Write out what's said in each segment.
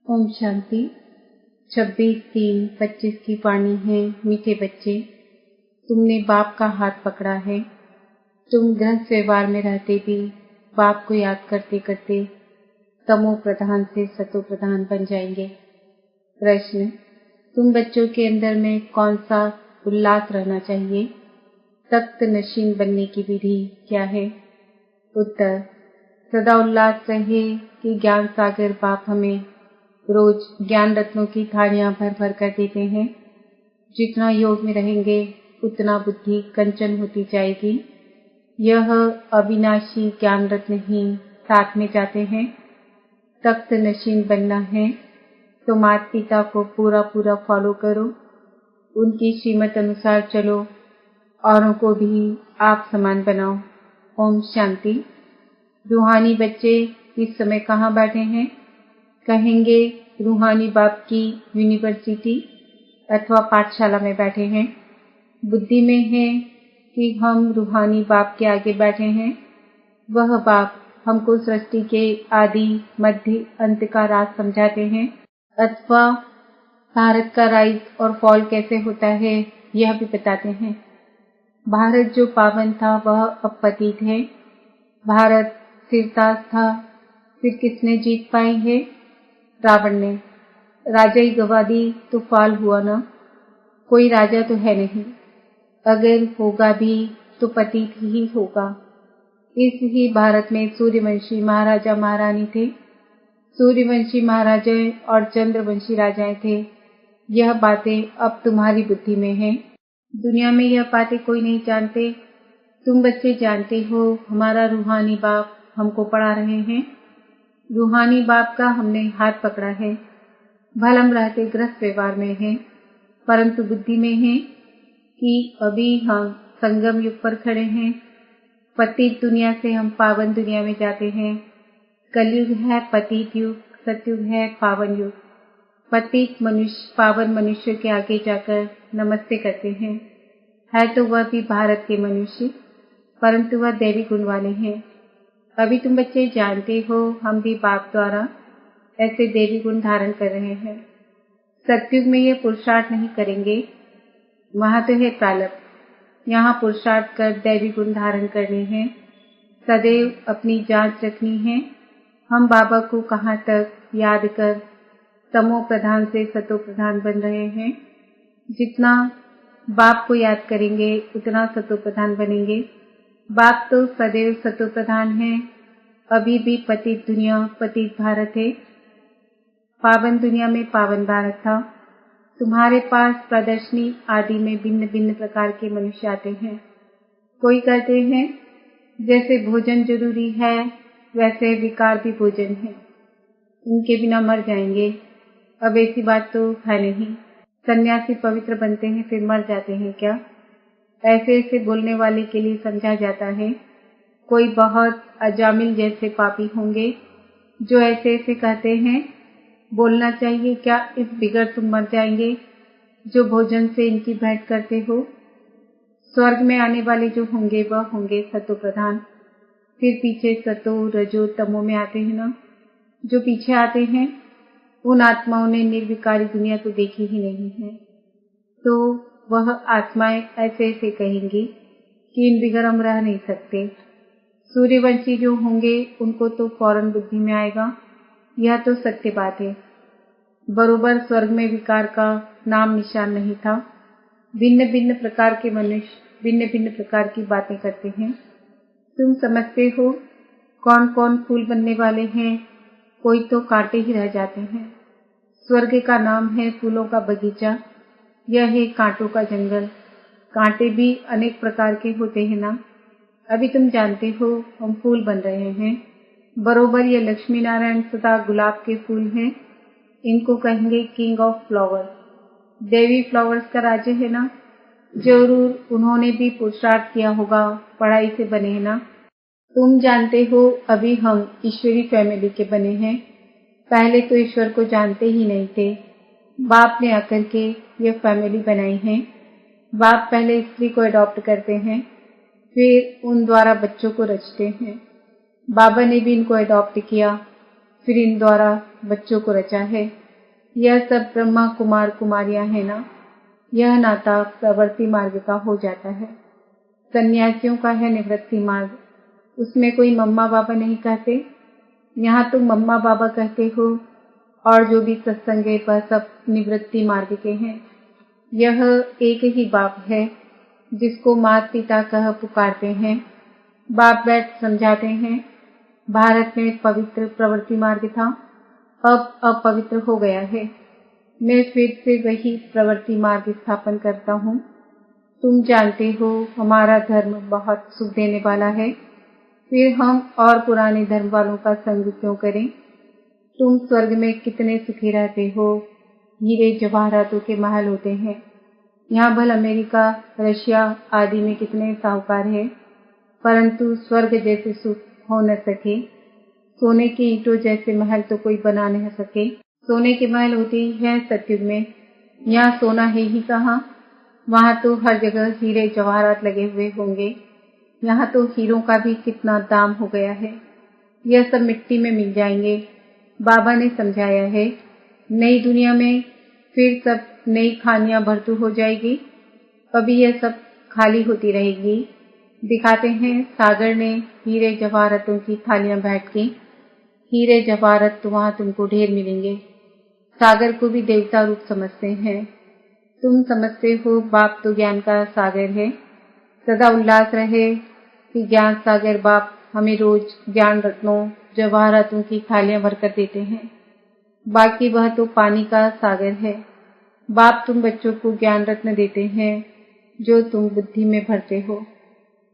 ओम शांति। 26/3/25 की वाणी है। मीठे बच्चे, तुमने बाप का हाथ पकड़ा है। तुम गृहस्थ व्यवहार में रहते भी बाप को याद करते करते तमो प्रधान से सतो प्रधान बन जाएंगे। प्रश्न, तुम बच्चों के अंदर में कौन सा उल्लास रहना चाहिए? तख्त नशीन बनने की विधि क्या है? उत्तर, सदा उल्लास रहे कि ज्ञान सागर बाप हमें रोज ज्ञान रत्नों की थालियां भर भर कर देते हैं। जितना योग में रहेंगे उतना बुद्धि कंचन होती जाएगी। यह अविनाशी ज्ञान रत्न ही साथ में जाते हैं। तख्त नशीन बनना है तो माता पिता को पूरा पूरा फॉलो करो, उनकी श्रीमत अनुसार चलो, औरों को भी आप समान बनाओ। ओम शांति। रूहानी बच्चे इस समय कहाँ बैठे हैं? कहेंगे रूहानी बाप की यूनिवर्सिटी अथवा पाठशाला में बैठे हैं। बुद्धि में है कि हम रूहानी बाप के आगे बैठे हैं। वह बाप हमको सृष्टि के आदि मध्य अंत का राज समझाते हैं, अथवा भारत का राइज और फॉल कैसे होता है यह भी बताते हैं। भारत जो पावन था वह अब पतित है। भारत सिरताज था, फिर किसने जीत पाई है? रावण ने। राजा ही गवा दी तो फाल हुआ ना। कोई राजा तो है नहीं, अगर होगा भी तो पतित ही होगा। इस ही भारत में सूर्यवंशी महाराजा महारानी थे। सूर्यवंशी महाराजा और चंद्रवंशी राजाएं थे। यह बातें अब तुम्हारी बुद्धि में है। दुनिया में यह बातें कोई नहीं जानते। तुम बच्चे जानते हो। हमारा रूहानी बाप हमको पढ़ा रहे हैं। रूहानी बाप का हमने हाथ पकड़ा है। भलम रहते गृहस्थ व्यवहार में है, परंतु बुद्धि में है कि अभी हम संगम युग पर खड़े हैं। पतित दुनिया से हम पावन दुनिया में जाते हैं। कलयुग है पतित युग, सतयुग है पावन युग। पतित मनुष्य पावन मनुष्य के आगे जाकर नमस्ते करते हैं। है तो वह भी भारत के मनुष्य, परंतु वह दैवी गुण वाले हैं। अभी तुम बच्चे जानते हो हम भी बाप द्वारा ऐसे देवी गुण धारण कर रहे हैं। सतयुग में ये पुरुषार्थ नहीं करेंगे, वहां तो है प्रालब्ध। यहाँ पुरुषार्थ कर दैवी गुण धारण करने हैं। सदैव अपनी जांच रखनी है। हम बाबा को कहाँ तक याद कर तमो प्रधान से सतो प्रधान बन रहे हैं। जितना बाप को याद करेंगे उतना सतो प्रधान बनेंगे। बाप तो सदैव सतो प्रधान है। अभी भी पतित दुनिया पतित भारत है। पावन दुनिया में पावन भारत था। तुम्हारे पास प्रदर्शनी आदि में भिन्न भिन्न प्रकार के मनुष्य आते हैं। कोई कहते हैं जैसे भोजन जरूरी है वैसे विकार भी भोजन है, उनके बिना मर जाएंगे। अब ऐसी बात तो है नहीं। सन्यासी पवित्र बनते हैं फिर मर जाते हैं क्या? ऐसे ऐसे बोलने वाले के लिए समझा जाता है। कोई बहुत अजामिल जैसे पापी होंगे जो ऐसे ऐसे कहते हैं। बोलना चाहिए क्या इस बिगड़ तुम मर जाएंगे जो भोजन से इनकी भेंट करते हो। स्वर्ग में आने वाले जो होंगे वह होंगे सतो प्रधान। फिर पीछे सतो रजो तमो में आते हैं ना। जो पीछे आते हैं उन आत्माओं ने निर्विकारी दुनिया तो देखी ही नहीं है, तो वह आत्माएं ऐसे ऐसे कहेंगी कि इन बिगड़ हम रह नहीं सकते। सूर्यवंशी जो होंगे उनको तो फौरन बुद्धि में आएगा। यह तो सत्य बात है। बरोबर स्वर्ग में विकार का नाम निशान नहीं था। भिन्न भिन्न प्रकार के मनुष्य भिन्न भिन्न प्रकार की बातें करते हैं। तुम समझते हो कौन कौन फूल बनने वाले हैं? कोई तो कांटे ही रह जाते हैं। स्वर्ग का नाम है फूलों का बगीचा, यह है कांटों का जंगल। कांटे भी अनेक प्रकार के होते हैं ना। अभी तुम जानते हो हम फूल बन रहे हैं। बरोबर ये लक्ष्मी नारायण सदा गुलाब के फूल हैं। इनको कहेंगे king of flower. Devi flowers का राज्य है ना। जरूर उन्होंने भी पुरुषार्थ किया होगा, पढ़ाई से बने हैं ना। तुम जानते हो अभी हम ईश्वरी फैमिली के बने हैं। पहले तो ईश्वर को जानते ही नहीं थे। बाप ने आकर के ये फैमिली बनाई है। बाप पहले स्त्री को अडॉप्ट करते हैं, फिर उन द्वारा बच्चों को रचते हैं। बाबा ने भी इनको अडॉप्ट किया, फिर इन द्वारा बच्चों को रचा है। यह सब ब्रह्मा कुमार कुमारियां हैं ना। यह नाता प्रवृत्ति मार्ग का हो जाता है। सन्यासियों का है निवृत्ति मार्ग, उसमें कोई मम्मा बाबा नहीं कहते। यहाँ तुम मम्मा बाबा कहते हो और जो भी सत्संग है वह सब निवृत्ति मार्ग के हैं। यह एक ही बाप है जिसको माता पिता कह पुकारते हैं। बाप बैठ समझाते हैं। भारत में पवित्र प्रवृत्ति मार्ग था, अब अपवित्र हो गया है। मैं फिर से वही प्रवृत्ति मार्ग स्थापन करता हूँ। तुम जानते हो हमारा धर्म बहुत सुख देने वाला है, फिर हम और पुराने धर्म वालों का संग क्यों करें। तुम स्वर्ग में कितने सुखी रहते हो, हीरे जवाहरातों के महल होते हैं। यहाँ भल अमेरिका, रशिया आदि में कितने साहूकार हैं, परंतु स्वर्ग जैसे सुख हो न सके। सोने के ईंटों जैसे महल तो कोई बना नहीं सके। सोने के महल होते ही हैं सतयुग में, यहाँ सोना है ही कहाँ। वहाँ तो हर जगह हीरे जवाहरात लगे हुए होंगे। यहाँ तो हीरों का भी कितना दाम हो गया है। यह सब मिट्टी में मिल जाएंगे। बाबा ने समझाया है, नई दुनिया में फिर सब नई खानियां भरतू हो जाएगी। अभी यह सब खाली होती रहेगी। दिखाते हैं सागर ने हीरे जवाहरातों की थालियां बैठ की। हीरे जवाहरात तो वहाँ तुमको ढेर मिलेंगे। सागर को भी देवता रूप समझते हैं। तुम समझते हो बाप तो ज्ञान का सागर है। सदा उल्लास रहे कि ज्ञान सागर बाप हमें रोज ज्ञान रत्नों जवाहरातों की थालियां भरकर देते हैं। बाकी वह तो पानी का सागर है। बाप तुम बच्चों को ज्ञान रत्न देते हैं जो तुम बुद्धि में भरते हो।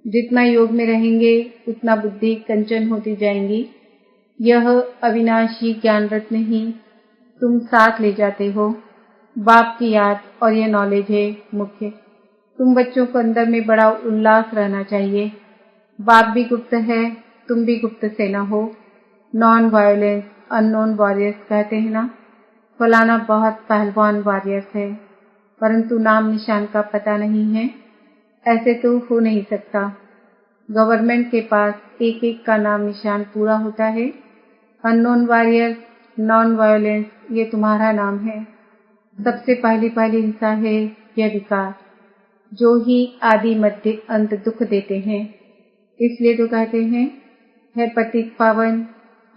जितना योग में रहेंगे उतना बुद्धि कंचन होती जाएंगी। यह अविनाशी ज्ञान रत्न ही तुम साथ ले जाते हो। बाप की याद और यह नॉलेज है मुख्य। तुम बच्चों को अंदर में बड़ा उल्लास रहना चाहिए। बाप भी गुप्त है, तुम भी गुप्त सेना हो। नॉन वायलेंस अननोन वॉरियर्स कहते हैं ना। फलाना बहुत पहलवान वॉरियर्स है, परंतु नाम निशान का पता नहीं है। ऐसे तो हो नहीं सकता। गवर्नमेंट के पास एक एक का नाम निशान पूरा होता है। अननोन वॉरियर्स, नॉन वायलेंस, ये तुम्हारा नाम है। सबसे पहली हिंसा है यह विकार, जो ही आदि मध्य अंत दुख देते हैं। इसलिए तो कहते हैं, है पतित पावन,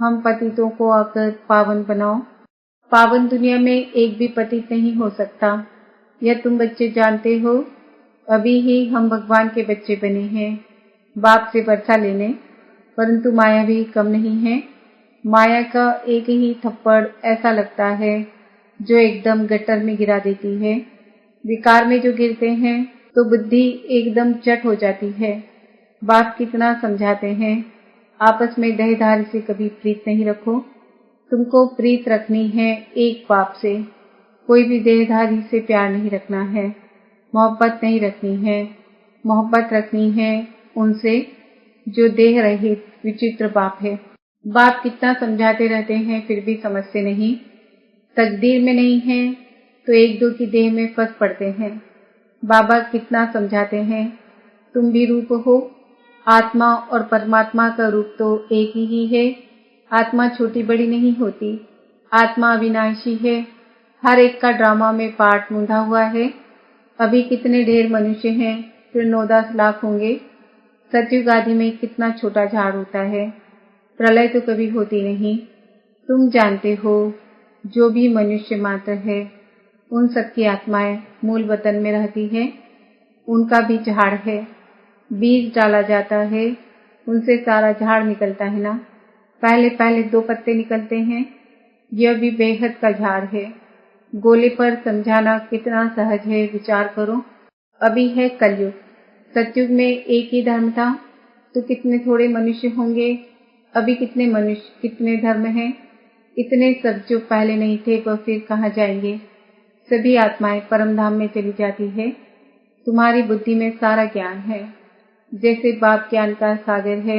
हम पतितों को आकर पावन बनाओ। पावन दुनिया में एक भी पतित नहीं हो सकता, यह तुम बच्चे जानते हो। अभी ही हम भगवान के बच्चे बने हैं बाप से वर्षा लेने, परंतु माया भी कम नहीं है। माया का एक ही थप्पड़ ऐसा लगता है जो एकदम गटर में गिरा देती है। विकार में जो गिरते हैं तो बुद्धि एकदम चट हो जाती है। बाप कितना समझाते हैं, आपस में देहधारी से कभी प्रीत नहीं रखो। तुमको प्रीत रखनी है एक बाप से, कोई भी देहधारी से प्यार नहीं रखना है, मोहब्बत नहीं रखनी है। मोहब्बत रखनी है उनसे जो देह रहित विचित्र बाप है। बाप कितना समझाते रहते हैं फिर भी समझते नहीं। तकदीर में नहीं है तो एक दो की देह में फंस पड़ते हैं। बाबा कितना समझाते हैं, तुम भी रूप हो। आत्मा और परमात्मा का रूप तो एक ही है। आत्मा छोटी बड़ी नहीं होती, आत्मा अविनाशी है। हर एक का ड्रामा में पार्ट मूंधा हुआ है। अभी कितने ढेर मनुष्य हैं, फिर 9-10 लाख होंगे। सतयुग आदि में कितना छोटा झाड़ होता है। प्रलय तो कभी होती नहीं। तुम जानते हो जो भी मनुष्य मात्र है उन सबकी आत्माएं मूल वतन में रहती है। उनका भी झाड़ है, बीज डाला जाता है, उनसे सारा झाड़ निकलता है ना। पहले 2 पत्ते निकलते हैं। यह भी बेहद का झाड़ है। गोले पर समझाना कितना सहज है, विचार करो। अभी है कलयुग। सतयुग में एक ही धर्म था तो कितने थोड़े मनुष्य होंगे। अभी कितने मनुष्य, कितने धर्म हैं। इतने सब जो पहले नहीं थे वह फिर कहाँ जाएंगे। सभी आत्माएं परम धाम में चली जाती है। तुम्हारी बुद्धि में सारा ज्ञान है। जैसे बाप ज्ञान का सागर है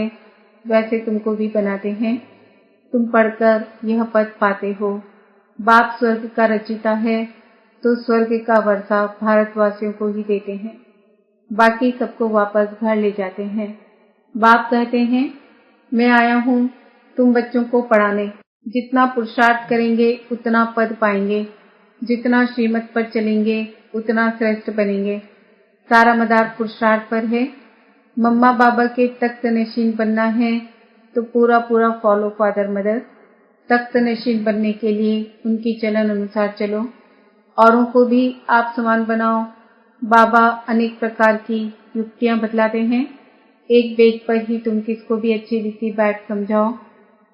वैसे तुमको भी बनाते हैं। तुम पढ़कर यह पद पाते हो। बाप स्वर्ग का रचिता है तो स्वर्ग का वर्षा भारतवासियों को ही देते हैं, बाकी सबको वापस घर ले जाते हैं। बाप कहते हैं, मैं आया हूँ तुम बच्चों को पढ़ाने। जितना पुरुषार्थ करेंगे उतना पद पाएंगे, जितना श्रीमत पर चलेंगे उतना श्रेष्ठ बनेंगे। सारा मदार पुरुषार्थ पर है। मम्मा बाबा के तख्त नशीन बनना है तो पूरा पूरा फॉलो फादर मदर। तख्त नशीन बनने के लिए उनकी चलन अनुसार चलो, औरों को भी आप समान बनाओ। बाबा अनेक प्रकार की युक्तियां बतलाते हैं। एक बेग पर ही तुम किसको भी अच्छी रीति बैठ समझाओ।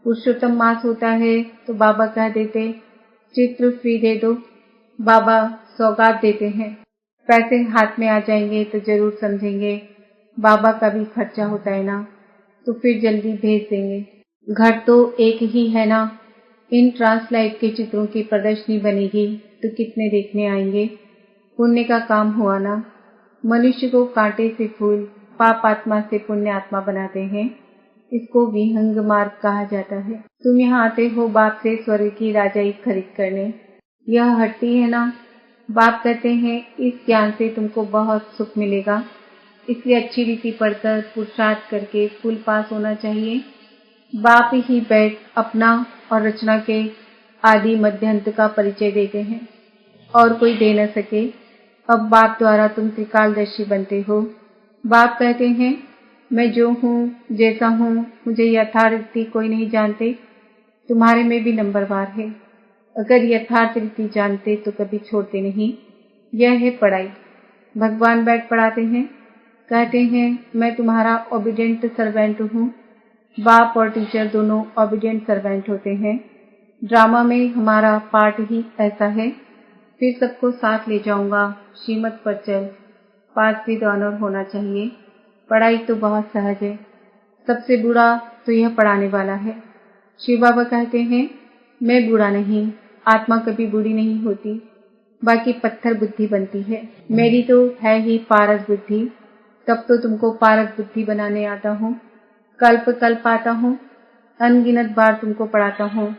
पुरुषोत्तम मास होता है तो बाबा कह देते चित्र फ्री दे दो। बाबा सौगात देते हैं। पैसे हाथ में आ जाएंगे तो जरूर समझेंगे। बाबा का भी खर्चा होता है ना, तो फिर जल्दी भेज देंगे। घर तो एक ही है ना। इन ट्रांसलाइट के चित्रों की प्रदर्शनी बनेगी तो कितने देखने आएंगे। पुण्य का काम हुआ ना। मनुष्य को कांटे से फूल, पाप आत्मा से पुण्य आत्मा बनाते हैं। इसको विहंग मार्ग कहा जाता है। तुम यहाँ आते हो बाप से स्वर्ग की राजाई खरीद करने। यह हट्टी है ना। बाप कहते हैं इस ज्ञान से तुमको बहुत सुख मिलेगा, इसलिए अच्छी रीति पढ़कर पुरुषार्थ करके फुल पास होना चाहिए। बाप ही बैठ अपना और रचना के आदि मध्य अंत का परिचय देते हैं और कोई दे न सके। अब बाप द्वारा तुम त्रिकालदर्शी बनते हो। बाप कहते हैं मैं जो हूँ, जैसा हूँ, मुझे यथार्थ रीति कोई नहीं जानते। तुम्हारे में भी नंबरवार है। अगर यथार्थ रीति जानते तो कभी छोड़ते नहीं। यह है पढ़ाई। भगवान बैठ पढ़ाते हैं। कहते हैं मैं तुम्हारा ओबीडिएंट सर्वेंट हूँ। बाप और टीचर दोनों ओबीडिएंट सर्वेंट होते हैं। ड्रामा में हमारा पार्ट ही ऐसा है। फिर सबको साथ ले जाऊंगा। श्रीमत पर चल। पास विद ऑनर होना चाहिए। पढ़ाई तो बहुत सहज है। सबसे बुरा तो यह पढ़ाने वाला है। शिव बाबा कहते हैं मैं बुरा नहीं, आत्मा कभी बुरी नहीं होती, बाकी पत्थर बुद्धि बनती है। मेरी तो है ही पारस बुद्धि। तब तो तुमको पारस बुद्धि बनाने आता हूँ। कल्प कल्प आता हूँ, अनगिनत बार तुमको पढ़ाता हूँ,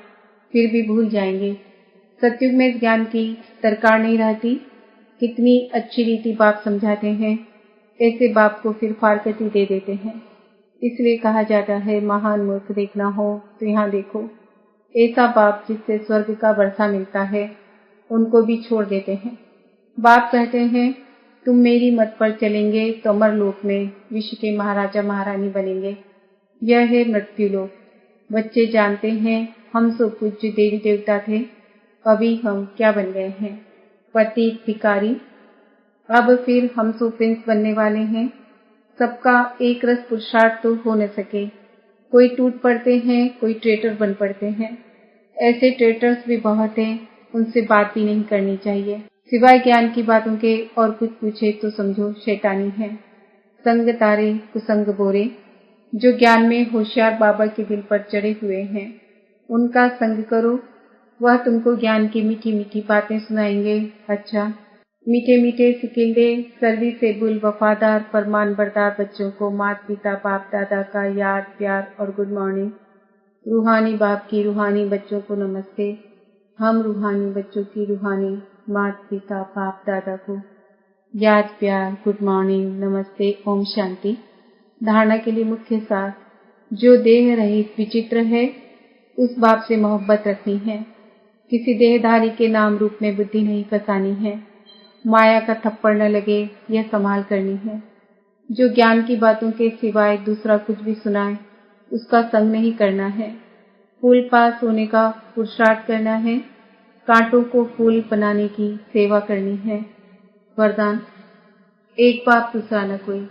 फिर भी भूल जाएंगे। सतयुग में इस ज्ञान की दरकार नहीं रहती। कितनी अच्छी रीति बाप समझाते हैं। ऐसे बाप को फिर फारकती दे देते हैं। इसलिए कहा जाता है महान मूर्ख देखना हो तो यहाँ देखो। ऐसा बाप जिससे स्वर्ग का वर्षा मिलता है, उनको भी छोड़ देते हैं। बाप कहते हैं तुम मेरी मत पर चलेंगे तो अमर लोक में विश्व के महाराजा महारानी बनेंगे। यह है मृत्यु लोक। बच्चे जानते हैं हम सब पूज्य देवी देवता थे, अभी हम क्या बन गए हैं, पतित भिखारी। अब फिर हम सो प्रिंस बनने वाले हैं। सबका एक रस पुरुषार्थ तो हो न सके। कोई टूट पड़ते हैं, कोई ट्रेटर बन पड़ते हैं। ऐसे ट्रेटर्स भी बहुत हैं, उनसे बात भी नहीं करनी चाहिए। सिवाय ज्ञान की बातों के और कुछ पूछे तो समझो शैतानी है। संग तारे कुसंग बोरे। जो ज्ञान में होशियार बाबा के दिल पर चढ़े हुए हैं, उनका संग करो। वह तुमको ज्ञान की मीठी मीठी बातें सुनाएंगे। अच्छा, मीठे मीठे सिकिंदे सर्विसेबल वफादार फरमान बरदार बच्चों को माता पिता बाप दादा का याद प्यार और गुड मॉर्निंग। रूहानी बाप की रूहानी बच्चों को नमस्ते। हम रूहानी बच्चों की रूहानी माता पिता बाप दादा को याद प्यार गुड मॉर्निंग नमस्ते ओम शांति। धारणा के लिए मुख्य सार। जो देह रहित विचित्र है, उस बाप से मोहब्बत रखनी है। किसी देहधारी के नाम रूप में बुद्धि नहीं फंसानी है। माया का थप्पड़ न लगे, यह संभाल करनी है। जो ज्ञान की बातों के सिवाय दूसरा कुछ भी सुनाए, उसका संग नहीं करना है। फूल पास होने का पुरुषार्थ करना है। कांटों को फूल बनाने की सेवा करनी है। वरदान। एक बाप दूसरा न कोई।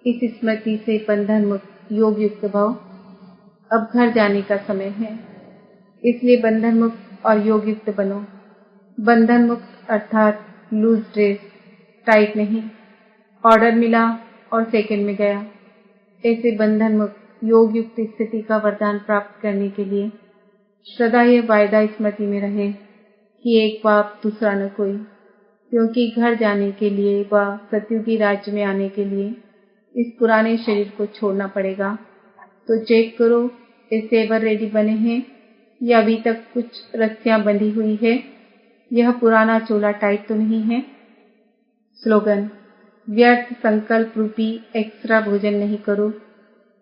इस स्मृति से बंधन मुक्त योग युक्त भव। अब घर जाने का समय है, इसलिए बंधन मुक्त और योग युक्त बनो। बंधन मुक्त अर्थात लूज ड्रेस, टाइट नहीं। ऑर्डर मिला और सेकंड में गया। ऐसे बंधन मुक्त योग युक्त स्थिति का वरदान प्राप्त करने के लिए सदा यह वायदा स्मृति में रहे कि एक बाप दूसरा न कोई। क्योंकि घर जाने के लिए व सतयुगी राज्य में आने के लिए इस पुराने शरीर को छोड़ना पड़ेगा। तो चेक करो ऐसे एवर रेडी बने हैं या अभी तक कुछ रस्सियां बंधी हुई है। यह पुराना चोला टाइट तो नहीं है। स्लोगन। व्यर्थ संकल्प रूपी एक्स्ट्रा भोजन नहीं करो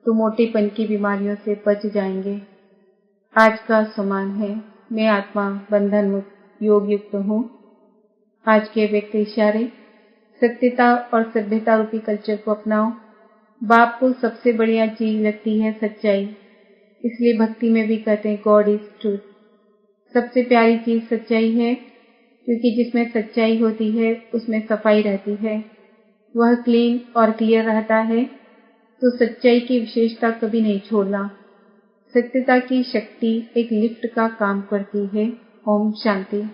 तो मोटेपन की बीमारियों से बच जाएंगे। आज का समान है। मैं आत्मा बंधन मुक्त योग युक्त हूँ। आज के व्यक्त इशारे, सत्यता और सभ्यता रूपी कल्चर को अपनाओ। बाप को सबसे बढ़िया चीज लगती है सच्चाई, इसलिए भक्ति में भी कहते हैं गॉड इज ट्रूथ। सबसे प्यारी चीज सच्चाई है, क्योंकि जिसमें सच्चाई होती है उसमें सफाई रहती है, वह क्लीन और क्लियर रहता है। तो सच्चाई की विशेषता कभी नहीं छोड़ना। सत्यता की शक्ति एक लिफ्ट का काम करती है। ओम शांति।